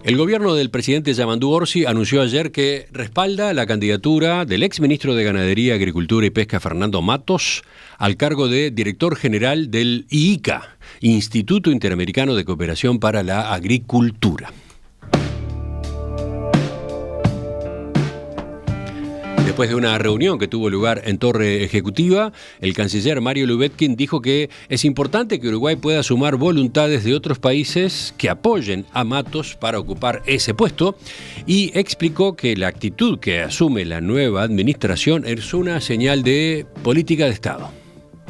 El gobierno del presidente Yamandu Orsi anunció ayer que respalda la candidatura del exministro de Ganadería, Agricultura y Pesca, Fernando Matos, al cargo de director general del IICA, Instituto Interamericano de Cooperación para la Agricultura. Después de una reunión que tuvo lugar en Torre Ejecutiva, el canciller Mario Lubetkin dijo que es importante que Uruguay pueda sumar voluntades de otros países que apoyen a Matos para ocupar ese puesto y explicó que la actitud que asume la nueva administración es una señal de política de Estado.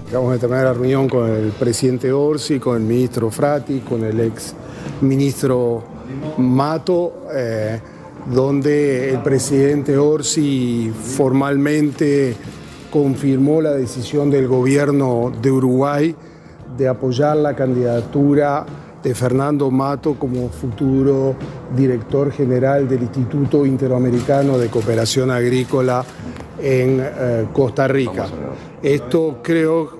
Acabamos de terminar la reunión con el presidente Orsi, con el ministro Frati, con el ex ministro Mato, donde el presidente Orsi formalmente confirmó la decisión del gobierno de Uruguay de apoyar la candidatura de Fernando Mato como futuro director general del Instituto Interamericano de Cooperación Agrícola en Costa Rica. Esto creo,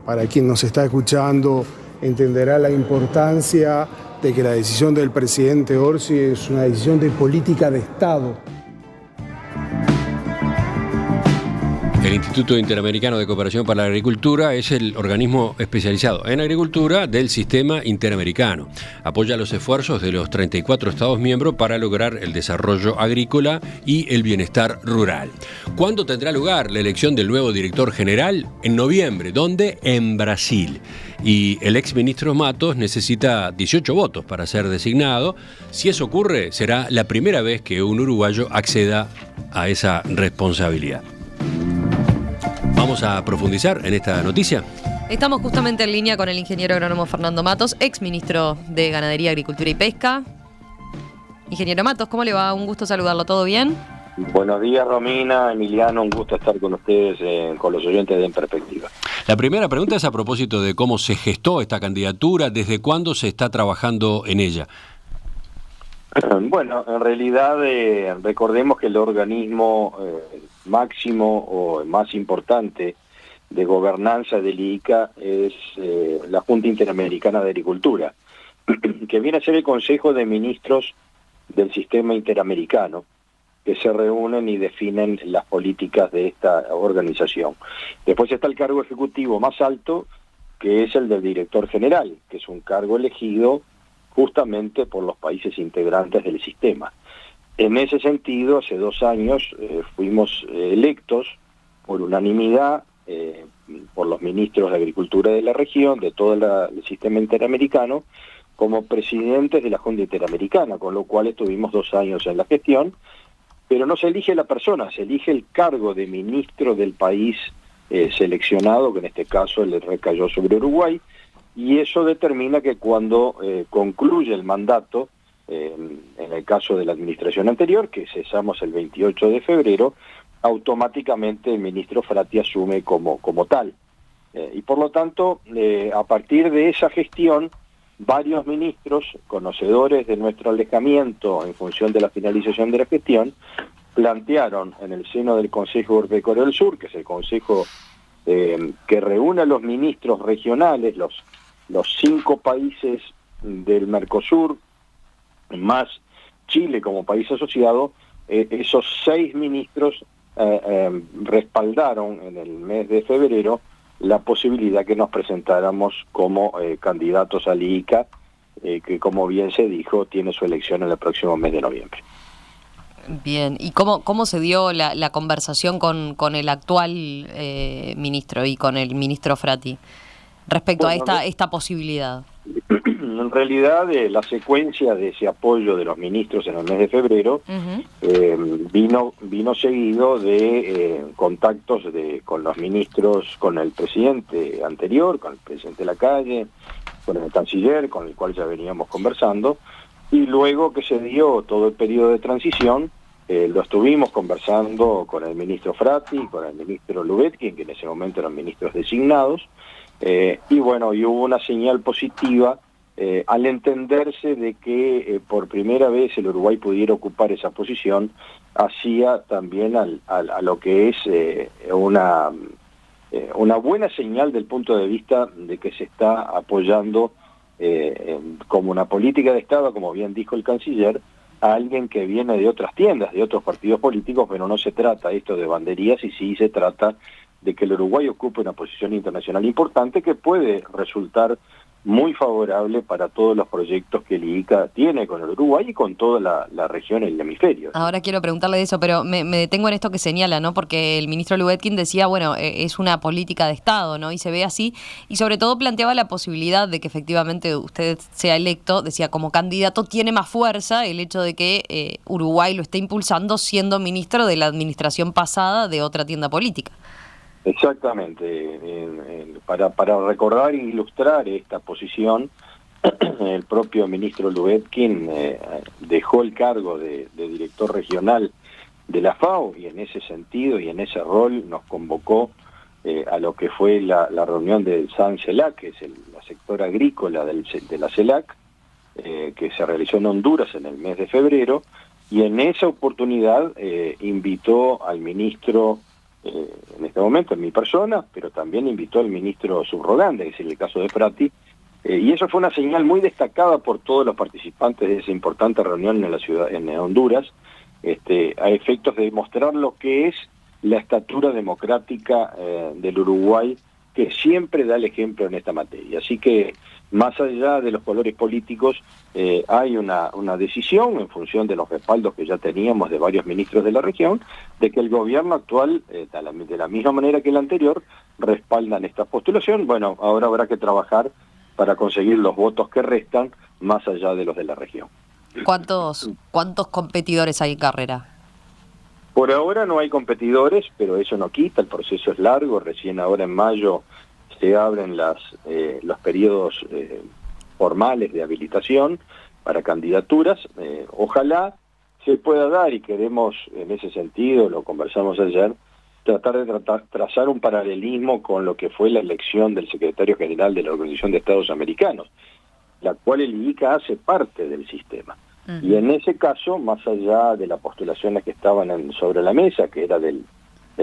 para quien nos está escuchando, entenderá la importancia de que la decisión del presidente Orsi es una decisión de política de Estado. El Instituto Interamericano de Cooperación para la Agricultura es el organismo especializado en agricultura del sistema interamericano. Apoya los esfuerzos de los 34 Estados miembros para lograr el desarrollo agrícola y el bienestar rural. ¿Cuándo tendrá lugar la elección del nuevo director general? En noviembre. ¿Dónde? En Brasil. Y el exministro Matos necesita 18 votos para ser designado. Si eso ocurre, será la primera vez que un uruguayo acceda a esa responsabilidad. Vamos a profundizar en esta noticia. Estamos justamente en línea con el ingeniero agrónomo Fernando Matos, exministro de Ganadería, Agricultura y Pesca. Ingeniero Matos, ¿cómo le va? Un gusto saludarlo. ¿Todo bien? Buenos días, Romina, Emiliano, un gusto estar con ustedes, con los oyentes de En Perspectiva. La primera pregunta es a propósito de cómo se gestó esta candidatura, desde cuándo se está trabajando en ella. Bueno, en realidad recordemos que el organismo máximo o más importante de gobernanza del IICA es la Junta Interamericana de Agricultura, que viene a ser el Consejo de Ministros del Sistema Interamericano, que se reúnen y definen las políticas de esta organización. Después está el cargo ejecutivo más alto, que es el del director general, que es un cargo elegido justamente por los países integrantes del sistema. En ese sentido, hace 2 años fuimos electos por unanimidad por los ministros de Agricultura de la región, de todo el sistema interamericano, como presidentes de la Junta Interamericana, con lo cual estuvimos 2 años en la gestión, pero no se elige la persona, se elige el cargo de ministro del país seleccionado, que en este caso le recayó sobre Uruguay, y eso determina que cuando concluye el mandato, en el caso de la administración anterior, que cesamos el 28 de febrero, automáticamente el ministro Frati asume como tal. Y por lo tanto, a partir de esa gestión, varios ministros, conocedores de nuestro alejamiento en función de la finalización de la gestión, plantearon en el seno del Consejo Agropecuario del Sur, que es el consejo que reúne a los ministros regionales, los 5 países del Mercosur, más Chile como país asociado, esos 6 ministros respaldaron en el mes de febrero la posibilidad que nos presentáramos como candidatos al IICA, que como bien se dijo, tiene su elección en el próximo mes de noviembre. Bien, ¿y cómo se dio la conversación con el actual ministro y con el ministro Frati respecto a esta posibilidad? En realidad, la secuencia de ese apoyo de los ministros en el mes de febrero vino seguido de contactos con los ministros, con el presidente anterior, con el presidente Lacalle, con el canciller, con el cual ya veníamos conversando, y luego que se dio todo el periodo de transición, lo estuvimos conversando con el ministro Frati, con el ministro Lubetkin, que en ese momento eran ministros designados, y bueno, y hubo una señal positiva al entenderse de que por primera vez el Uruguay pudiera ocupar esa posición, hacía también a lo que es una buena señal del punto de vista de que se está apoyando como una política de Estado, como bien dijo el canciller, a alguien que viene de otras tiendas, de otros partidos políticos, pero no se trata esto de banderías, y sí se trata de que el Uruguay ocupe una posición internacional importante que puede resultar muy favorable para todos los proyectos que el IICA tiene con el Uruguay y con toda la región, el hemisferio. Ahora quiero preguntarle de eso, pero me detengo en esto que señala, ¿no? Porque el ministro Lubetkin decía, bueno, es una política de Estado, ¿no? Y se ve así, y sobre todo planteaba la posibilidad de que efectivamente usted sea electo, decía, como candidato tiene más fuerza el hecho de que Uruguay lo esté impulsando siendo ministro de la administración pasada de otra tienda política. Exactamente. Para recordar e ilustrar esta posición, el propio ministro Lubetkin dejó el cargo de director regional de la FAO, y en ese sentido y en ese rol nos convocó a lo que fue la reunión del SAN-CELAC, que es la sector agrícola de la CELAC, que se realizó en Honduras en el mes de febrero, y en esa oportunidad invitó al ministro, en este momento en mi persona, pero también invitó al ministro subrogante, que es el caso de Frati, y eso fue una señal muy destacada por todos los participantes de esa importante reunión en la ciudad, en Honduras, a efectos de demostrar lo que es la estatura democrática del Uruguay, que siempre da el ejemplo en esta materia. Así que, más allá de los colores políticos, hay una decisión, en función de los respaldos que ya teníamos de varios ministros de la región, de que el gobierno actual, de la misma manera que el anterior, respaldan esta postulación. Bueno, ahora habrá que trabajar para conseguir los votos que restan, más allá de los de la región. ¿Cuántos competidores hay en carrera? Por ahora no hay competidores, pero eso no quita, el proceso es largo. Recién ahora en mayo se abren los periodos formales de habilitación para candidaturas. Ojalá se pueda dar, y queremos en ese sentido, lo conversamos ayer, tratar de trazar un paralelismo con lo que fue la elección del secretario general de la Organización de Estados Americanos, la cual el IICA hace parte del sistema. Y en ese caso, más allá de las postulaciones que estaban sobre la mesa, que era del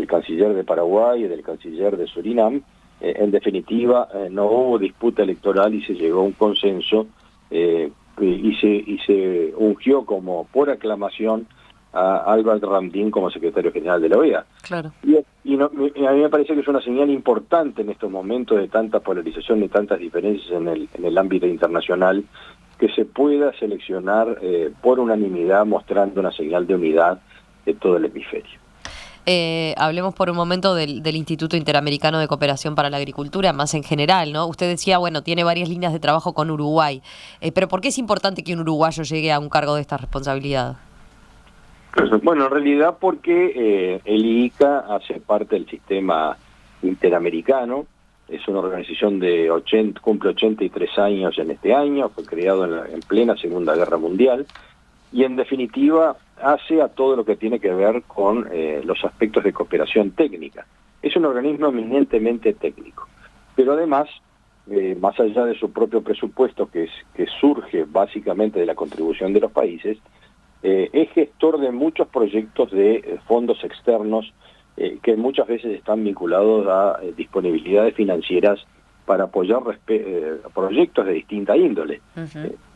canciller de Paraguay y del canciller de Surinam, en definitiva no hubo disputa electoral y se llegó a un consenso, y se ungió como por aclamación a Albert Ramdin como secretario general de la OEA. Claro. Y a mí me parece que es una señal importante en estos momentos de tanta polarización y tantas diferencias en el ámbito internacional, que se pueda seleccionar por unanimidad, mostrando una señal de unidad de todo el hemisferio. Hablemos por un momento del Instituto Interamericano de Cooperación para la Agricultura, más en general, ¿no? Usted decía, bueno, tiene varias líneas de trabajo con Uruguay, pero ¿por qué es importante que un uruguayo llegue a un cargo de esta responsabilidad? Bueno, en realidad porque el IICA hace parte del sistema interamericano. Es una organización cumple 83 años en este año, fue creado en plena Segunda Guerra Mundial, y en definitiva hace a todo lo que tiene que ver con los aspectos de cooperación técnica. Es un organismo eminentemente técnico, pero además, más allá de su propio presupuesto, que surge básicamente de la contribución de los países, es gestor de muchos proyectos de fondos externos, que muchas veces están vinculados a disponibilidades financieras para apoyar proyectos de distinta índole,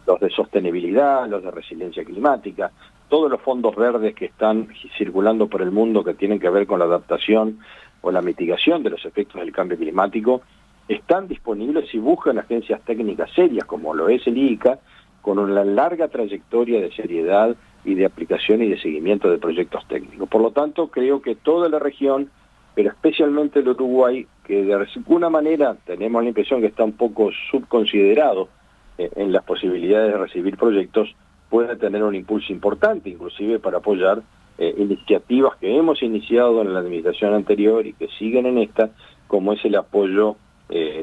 los de sostenibilidad, los de resiliencia climática, todos los fondos verdes que están circulando por el mundo que tienen que ver con la adaptación o la mitigación de los efectos del cambio climático, están disponibles y buscan agencias técnicas serias, como lo es el IICA, con una larga trayectoria de seriedad y de aplicación y de seguimiento de proyectos técnicos. Por lo tanto, creo que toda la región, pero especialmente el Uruguay, que de alguna manera tenemos la impresión que está un poco subconsiderado en las posibilidades de recibir proyectos, puede tener un impulso importante, inclusive para apoyar iniciativas que hemos iniciado en la administración anterior y que siguen en esta, como es el apoyo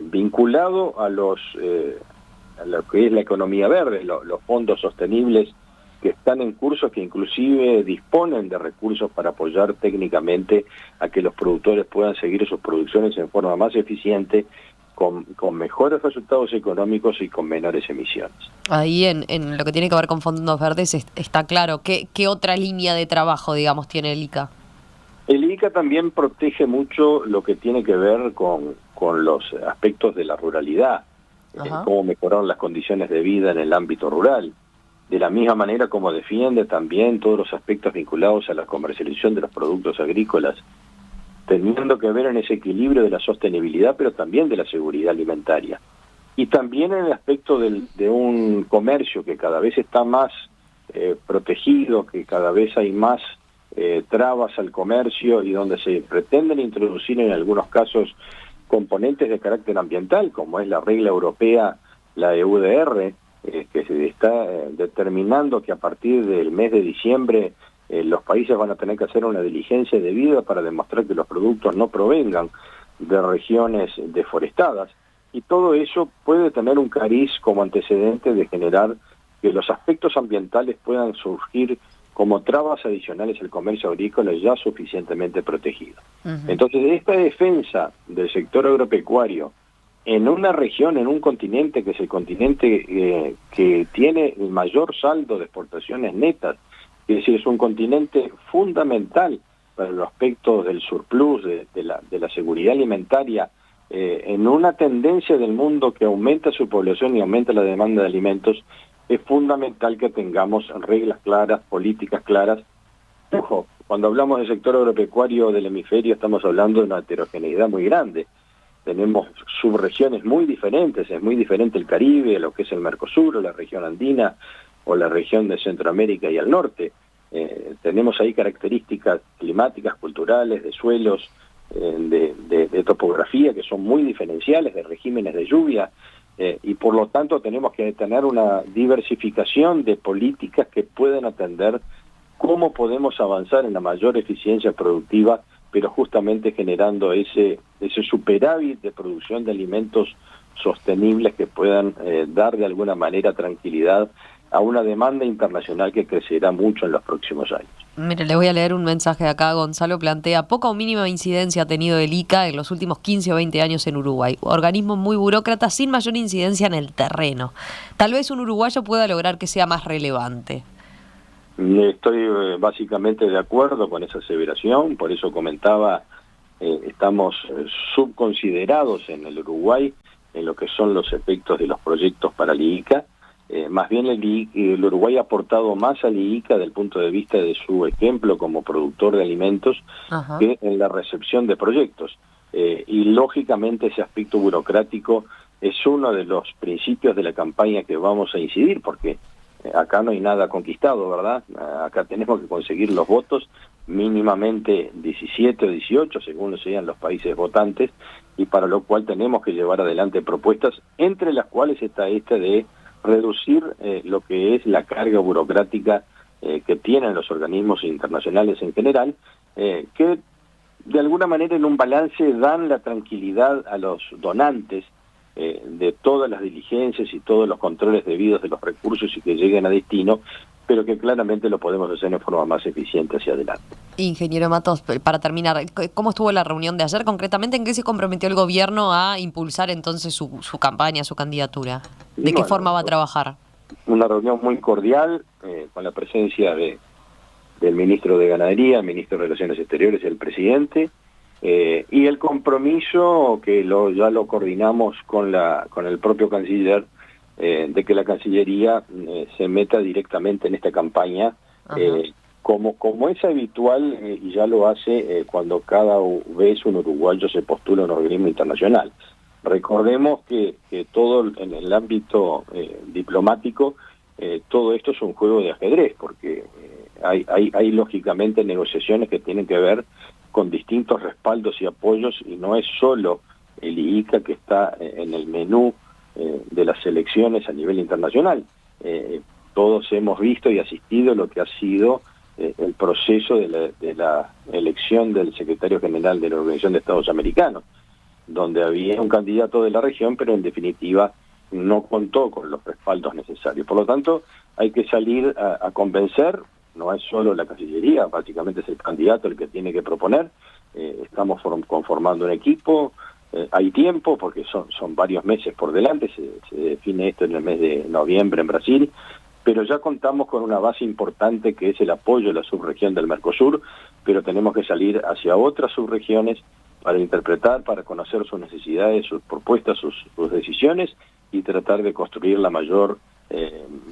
vinculado a lo que es la economía verde, los fondos sostenibles que están en curso, que inclusive disponen de recursos para apoyar técnicamente a que los productores puedan seguir sus producciones en forma más eficiente, con mejores resultados económicos y con menores emisiones. Ahí en lo que tiene que ver con fondos verdes está claro. ¿Qué otra línea de trabajo, digamos, tiene el IICA? El IICA también protege mucho lo que tiene que ver con los aspectos de la ruralidad. cómo mejoraron las condiciones de vida en el ámbito rural. De la misma manera como defiende también todos los aspectos vinculados a la comercialización de los productos agrícolas, teniendo que ver en ese equilibrio de la sostenibilidad, pero también de la seguridad alimentaria. Y también en el aspecto de un comercio que cada vez está más protegido, que cada vez hay más trabas al comercio y donde se pretenden introducir en algunos casos componentes de carácter ambiental, como es la regla europea, la EUDR, que se está determinando que a partir del mes de diciembre los países van a tener que hacer una diligencia debida para demostrar que los productos no provengan de regiones deforestadas. Y todo eso puede tener un cariz como antecedente de generar que los aspectos ambientales puedan surgir como trabas adicionales al comercio agrícola ya suficientemente protegido. Entonces, esta defensa del sector agropecuario en una región, en un continente que es el continente que tiene el mayor saldo de exportaciones netas, es decir, es un continente fundamental para los aspectos del surplus, de la seguridad alimentaria, en una tendencia del mundo que aumenta su población y aumenta la demanda de alimentos, es fundamental que tengamos reglas claras, políticas claras. Ojo, cuando hablamos del sector agropecuario del hemisferio estamos hablando de una heterogeneidad muy grande. Tenemos subregiones muy diferentes, es muy diferente el Caribe, lo que es el Mercosur, o la región andina, o la región de Centroamérica y al norte. Tenemos ahí características climáticas, culturales, de suelos, de topografía que son muy diferenciales, de regímenes de lluvia, y por lo tanto tenemos que tener una diversificación de políticas que puedan atender cómo podemos avanzar en la mayor eficiencia productiva, pero justamente generando ese superávit de producción de alimentos sostenibles que puedan dar de alguna manera tranquilidad a una demanda internacional que crecerá mucho en los próximos años. Mire, le voy a leer un mensaje de acá. Gonzalo plantea: poca o mínima incidencia ha tenido el ICA en los últimos 15 o 20 años en Uruguay. Organismo muy burócrata sin mayor incidencia en el terreno. Tal vez un uruguayo pueda lograr que sea más relevante. Estoy básicamente de acuerdo con esa aseveración, por eso comentaba, estamos subconsiderados en el Uruguay en lo que son los efectos de los proyectos para el ICA. Más bien el Uruguay ha aportado más al ICA desde el punto de vista de su ejemplo como productor de alimentos que en la recepción de proyectos. Y lógicamente ese aspecto burocrático es uno de los principios de la campaña que vamos a incidir, porque acá no hay nada conquistado, ¿verdad? Acá tenemos que conseguir los votos, mínimamente 17 o 18, según sean los países votantes, y para lo cual tenemos que llevar adelante propuestas, entre las cuales está esta de reducir lo que es la carga burocrática que tienen los organismos internacionales en general, que de alguna manera en un balance dan la tranquilidad a los donantes de todas las diligencias y todos los controles debidos de los recursos y que lleguen a destino, pero que claramente lo podemos hacer en forma más eficiente hacia adelante. Ingeniero Matos, para terminar, ¿cómo estuvo la reunión de ayer? Concretamente, ¿en qué se comprometió el gobierno a impulsar entonces su campaña, su candidatura? ¿De qué forma va a trabajar? Una reunión muy cordial, con la presencia del ministro de Ganadería, el ministro de Relaciones Exteriores y el presidente, y el compromiso que ya lo coordinamos con el propio canciller, de que la Cancillería se meta directamente en esta campaña, como es habitual y ya lo hace cuando cada vez un uruguayo se postula a un organismo internacional. Recordemos que todo en el ámbito diplomático, todo esto es un juego de ajedrez, porque hay lógicamente negociaciones que tienen que ver con distintos respaldos y apoyos, y no es solo el ICA que está en el menú de las elecciones a nivel internacional. Todos hemos visto y asistido a lo que ha sido el proceso de la elección del secretario general de la Organización de Estados Americanos, donde había un candidato de la región, pero en definitiva no contó con los respaldos necesarios. Por lo tanto, hay que salir a convencer, no es solo la Cancillería, básicamente es el candidato el que tiene que proponer. Estamos conformando un equipo, hay tiempo porque son varios meses por delante, se define esto en el mes de noviembre en Brasil, pero ya contamos con una base importante que es el apoyo de la subregión del Mercosur, pero tenemos que salir hacia otras subregiones para interpretar, para conocer sus necesidades, sus propuestas, sus decisiones, y tratar de construir la mayor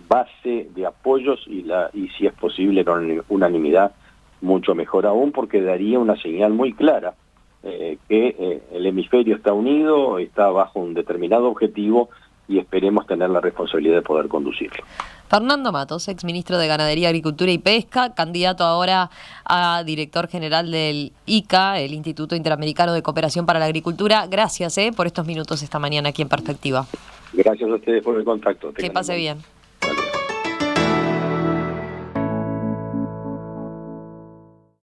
base de apoyos y si es posible con unanimidad, mucho mejor aún, porque daría una señal muy clara que el hemisferio está unido, está bajo un determinado objetivo y esperemos tener la responsabilidad de poder conducirlo. Fernando Matos, exministro de Ganadería, Agricultura y Pesca, candidato ahora a director general del ICA, el Instituto Interamericano de Cooperación para la Agricultura. Gracias por estos minutos esta mañana aquí en Perspectiva. Gracias a ustedes por el contacto. Que pase bien.